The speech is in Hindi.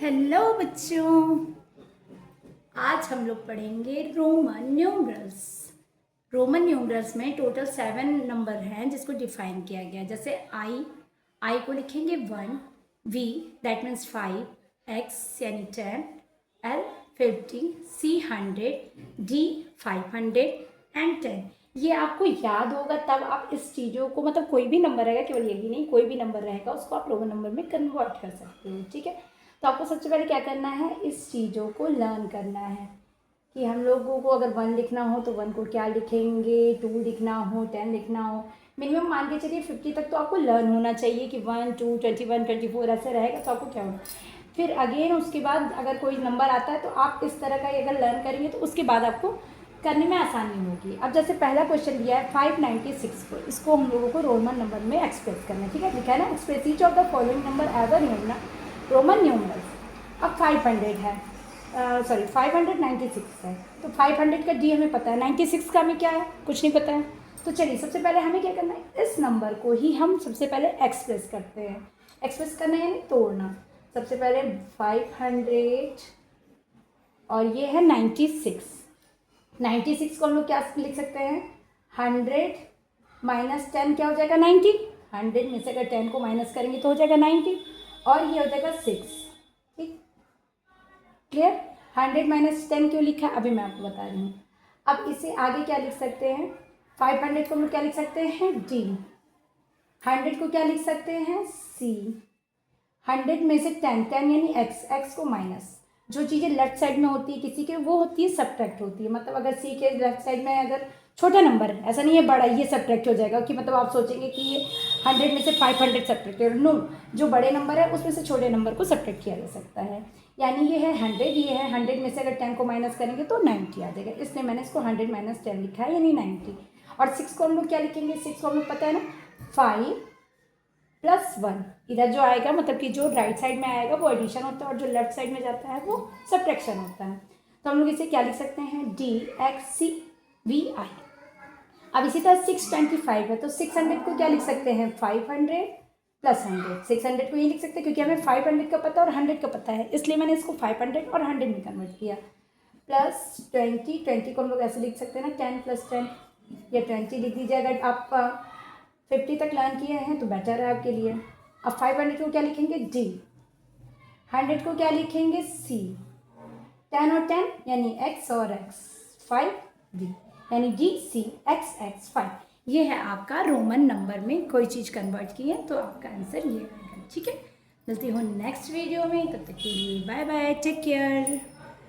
हेलो बच्चों, आज हम लोग पढ़ेंगे रोमन न्यूमरल्स। रोमन न्यूमरल्स में टोटल 7 नंबर हैं जिसको डिफाइन किया गया है। जैसे आई को लिखेंगे 1, वी दैट मीन्स 5, एक्स यानी 10, एल 50, सी 100, डी 500 एंड 10। ये आपको याद होगा तब आप इस चीज़ों को मतलब कोई भी नंबर रहेगा, केवल यही नहीं, कोई भी नंबर रहेगा उसको आप रोमन नंबर में कन्वर्ट कर सकते हो। ठीक है, तो आपको सबसे पहले क्या करना है, इस चीज़ों को लर्न करना है कि हम लोगों को अगर 1 लिखना हो तो 1 को क्या लिखेंगे, 2 लिखना हो, 10 लिखना हो, मिनिमम मान के चलिए 50 तक तो आपको लर्न होना चाहिए कि 1, 2, 21, 24 ऐसे रहेगा तो आपको क्या होगा। फिर अगेन उसके बाद अगर कोई नंबर आता है तो आप इस तरह का अगर लर्न करेंगे तो उसके बाद आपको करने में आसानी होगी। अब जैसे पहला क्वेश्चन दिया है 596 को, इसको हम लोगों को रोमन नंबर में एक्सप्रेस करना है। ठीक है, लिखा है ना, express each of the following number as a Roman numerals. अब 500 है, 596 है, तो 500 का डी हमें पता है, 96 का हमें क्या है, कुछ नहीं पता है। तो चलिए सबसे पहले हमें क्या करना है, इस नंबर को ही हम सबसे पहले एक्सप्रेस करते हैं। एक्सप्रेस करना है यानी तोड़ना। सबसे पहले 500 और ये है 96। 96 को हम लोग क्या लिख सकते हैं, 100 माइनस 10 क्या हो जाएगा 90। 100 में से अगर 10 को माइनस करेंगे तो हो जाएगा 90 और ये हो जाएगा 6। ठीक, क्लियर। 100 माइनस 10 क्यों लिखा है अभी मैं आपको बता रही हूँ। अब इसे आगे क्या लिख सकते हैं, 500 को हम लोग क्या लिख सकते हैं, डी। 100 को क्या लिख सकते हैं, सी। 100 में से 10 यानी एक्स को माइनस। जो चीज़ें लेफ्ट साइड में होती है किसी के, वो होती है सब्ट्रैक्ट होती है। मतलब अगर सी के लेफ्ट साइड में अगर छोटा नंबर है, ऐसा नहीं है बड़ा, ये सब्ट्रैक्ट हो जाएगा कि मतलब आप सोचेंगे कि ये 100 में से 500 सब्ट्रैक्ट है। नो, जो बड़े नंबर है उसमें से छोटे नंबर को सब्ट्रैक्ट किया जा सकता है। यानी ये है 100, ये है 100 में से अगर 10 को माइनस करेंगे तो 90 आ जाएगा, इसलिए मैंने इसको 100 माइनस 10 लिखा है यानी 90। और 6 को हम लोग क्या लिखेंगे, 6 को हम लोग पता है ना, 5 प्लस 1। इधर जो आएगा मतलब कि जो राइट साइड में आएगा वो एडिशन होता है और जो लेफ्ट साइड में जाता है वो सब्ट्रैक्शन होता है। तो हम लोग इसे क्या लिख सकते हैं, डी एक्स सी वी आई। अब इसी तरह 625 है तो 600 को क्या लिख सकते हैं, 500 प्लस 100। 600 को ये लिख सकते हैं क्योंकि हमें 500 का पता है और 100 का पता है, इसलिए मैंने इसको 500 और 100 में कन्वर्ट किया। प्लस 20 को हम लोग ऐसे लिख सकते हैं ना, 10 प्लस 10 या 20 लिख दीजिए। अगर आप 50 तक लर्न किए हैं तो बेटर है आपके लिए। अब 500 को क्या लिखेंगे, डी। 100 को क्या लिखेंगे, सी। 10 और 10 यानी एक्स और एक्स, 5 डी यानी डी सी एक्स एक्स 5। ये है आपका रोमन नंबर में कोई चीज़ कन्वर्ट की है तो आपका आंसर ये आएगा। ठीक है, मिलती हूँ नेक्स्ट वीडियो में, तब तक के लिए बाय बाय, टेक केयर।